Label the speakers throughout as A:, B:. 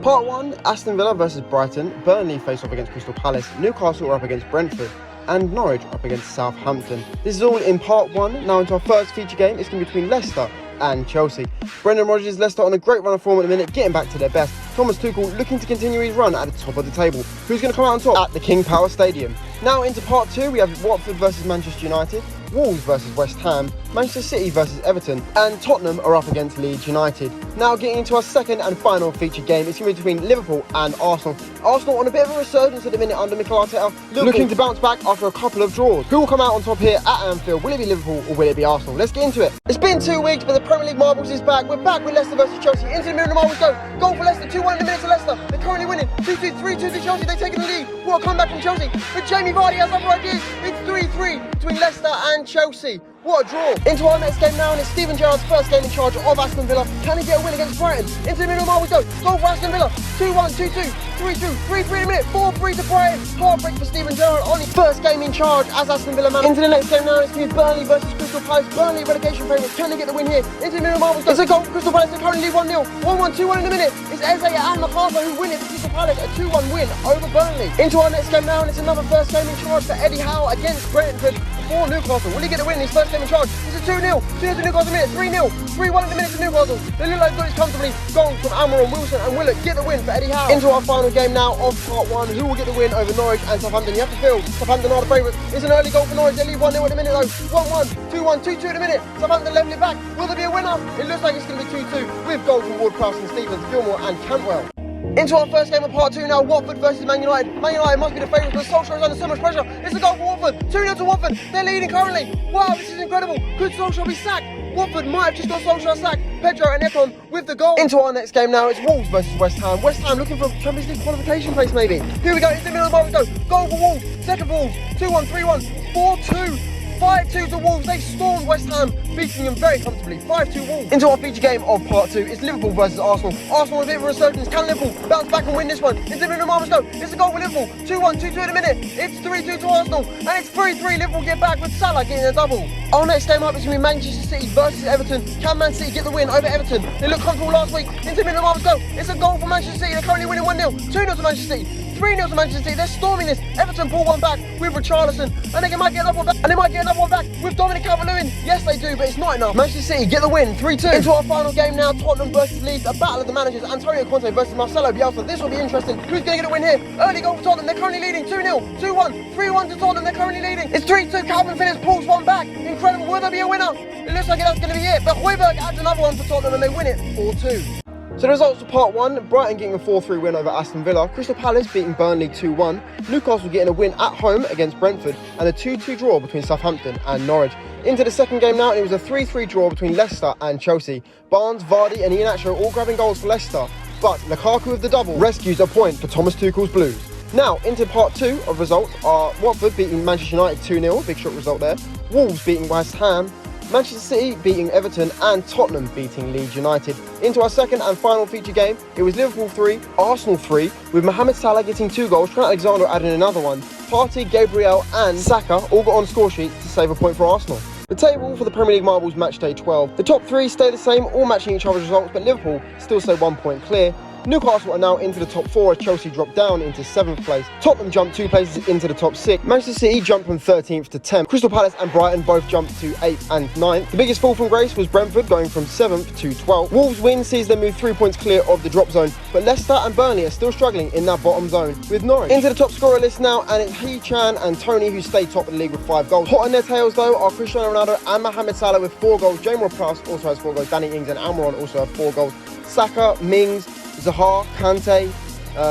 A: Part 1, Aston Villa versus Brighton, Burnley face off against Crystal Palace, Newcastle are up against Brentford, and Norwich up against Southampton. This is all in Part 1. Now into our first feature game. It's going to be between Leicester and Chelsea. Brendan Rodgers' Leicester on a great run of form at the minute, getting back to their best. Thomas Tuchel looking to continue his run at the top of the table. Who's going to come out on top? At the King Power Stadium. Now into Part 2, we have Watford versus Manchester United, Wolves versus West Ham, Manchester City versus Everton, and Tottenham are up against Leeds United. Now getting into our second and final feature game, it's going to be between Liverpool and Arsenal. Arsenal on a bit of a resurgence at the minute under Mikel Arteta, looking to bounce back after a couple of draws. Who will come out on top here at Anfield? Will it be Liverpool or will it be Arsenal? Let's get into it. It's been 2 weeks, but the Premier League marbles is back. We're back with Leicester versus Chelsea. Into the middle of the marbles go. Goal for Leicester, 2-1 in the minute to Leicester. They're currently winning. 2-2, 3-2 to Chelsea. They're taking the lead. What a comeback from Chelsea. But Jamie Vardy has other ideas. It's 3-3 between Leicester and Chelsea. What a draw. Into our next game now, and it's Steven Gerrard's first game in charge of Aston Villa. Can he get a win against Brighton? Into the middle of the marbles go. Goal for Aston Villa. 2-1, 2-2, 3-2, 3-3 in a minute. 4-3 to Brighton. Heartbreak for Steven Gerrard on his first game in charge as Aston Villa man. Into the next game now, it's going to be Burnley versus Crystal Palace. Burnley relegation favourites. Can they get the win here? Into the middle of the marbles go. It's a goal for Crystal Palace. They currently lead 1-0. 1-1, 2-1 in a minute. It's Eze and MacArthur who win it for Crystal Palace. A 2-1 win over Burnley. Into our next game now, and it's another first game in charge for Eddie Howe against Brentford for Newcastle. Will he get the win in his first game in charge? It's a 2-0. 2-0 to Newcastle in a minute. 3-0. 3-1 in the minute to Newcastle. They look like they've got it comfortably. Goals from Almiron, Wilson and Willett get the win for Eddie Howe. Into our final game now of Part 1. Who will get the win over Norwich and Southampton? You have to feel Southampton are the favourites. It's an early goal for Norwich. They lead 1-0 at the minute though. 1-1, 2-1, 2-2 at the minute. Southampton level it back. Will there be a winner? It looks like it's going to be 2-2 with goals from Ward-Prowse and Stevens, Gilmore and Cantwell. Into our first game of Part 2 now, Watford versus Man United. Man United must be the favourites, but Solskjaer is under so much pressure. It's a goal for Watford. 2-0 to Watford. They're leading currently. Wow, this is incredible. Could Solskjaer be sacked? Watford might have just got Solskjaer sacked. Pedro and Ekon with the goal. Into our next game now, it's Wolves versus West Ham. West Ham looking for a Champions League qualification place maybe. Here we go, into the middle of the box, go. Goal for Wolves. Second for Wolves. 2-1, 3-1, 4-2. 5-2 to Wolves. They stormed West Ham, beating them very comfortably. 5-2 Wolves. Into our feature game of Part 2, it's Liverpool versus Arsenal. Arsenal a bit of a resurgence. Can Liverpool bounce back and win this one? Into the middle of Marvin Stoke. It's a goal for Liverpool. 2-1, 2-2 in a minute. It's 3-2 to Arsenal. And it's 3-3. Liverpool get back with Salah getting a double. Our next game up is going to be Manchester City versus Everton. Can Man City get the win over Everton? They looked comfortable last week. Into the middle of Marvin Stoke. It's a goal for Manchester City. They're currently winning 1-0. 2-0 to Manchester City. 3-0 to Manchester City. They're storming this. Everton pull one back with Richarlison. And they might get another one back. And they might get another one back with Dominic Calvert-Lewin. Yes, they do, but it's not enough. Manchester City get the win, 3-2. Into our final game now, Tottenham versus Leeds. A battle of the managers. Antonio Conte versus Marcelo Bielsa. This will be interesting. Who's going to get a win here? Early goal for Tottenham. They're currently leading 2-0, 2-1, 3-1 to Tottenham. They're currently leading. It's 3-2. Calvin Phillips pulls one back. Incredible. Will there be a winner? It looks like that's going to be it. But Højbjerg adds another one for Tottenham and they win it 4-2. So the results for Part 1, Brighton getting a 4-3 win over Aston Villa, Crystal Palace beating Burnley 2-1, Newcastle getting a win at home against Brentford, and a 2-2 draw between Southampton and Norwich. Into the second game now, and it was a 3-3 draw between Leicester and Chelsea. Barnes, Vardy and Iheanacho all grabbing goals for Leicester, but Lukaku with the double rescues a point for Thomas Tuchel's Blues. Now, into Part 2 of results are Watford beating Manchester United 2-0, big short result there, Wolves beating West Ham, Manchester City beating Everton and Tottenham beating Leeds United. Into our second and final feature game, it was Liverpool 3, Arsenal 3, with Mohamed Salah getting 2 goals, Trent Alexander adding another one. Partey, Gabriel and Saka all got on score sheet to save a point for Arsenal. The table for the Premier League marbles Matchday 12. The top 3 stay the same, all matching each other's results, but Liverpool still stay 1 point clear. Newcastle are now into the top 4 as Chelsea dropped down into 7th place. Tottenham jumped 2 places into the top 6. Manchester City jumped from 13th to 10th. Crystal Palace and Brighton both jumped to 8th and 9th. The biggest fall from grace was Brentford going from 7th to 12th. Wolves win sees them move 3 points clear of the drop zone, but Leicester and Burnley are still struggling in that bottom zone with Norwich. Into the top scorer list now, and it's He-Chan and Tony who stay top of the league with 5 goals. Hot on their tails though are Cristiano Ronaldo and Mohamed Salah with 4 goals. Jamie Ward-Prowse also has 4 goals. Danny Ings and Almiron also have 4 goals. Saka, Mings, Zaha, Kante,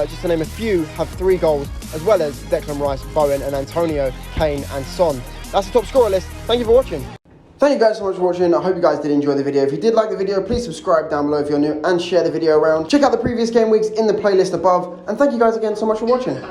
A: just to name a few, have 3 goals, as well as Declan Rice, Bowen and Antonio, Kane and Son. That's the top scorer list. Thank you for watching. Thank you guys so much for watching. I hope you guys did enjoy the video. If you did like the video, please subscribe down below if you're new and share the video around. Check out the previous game weeks in the playlist above. And thank you guys again so much for watching.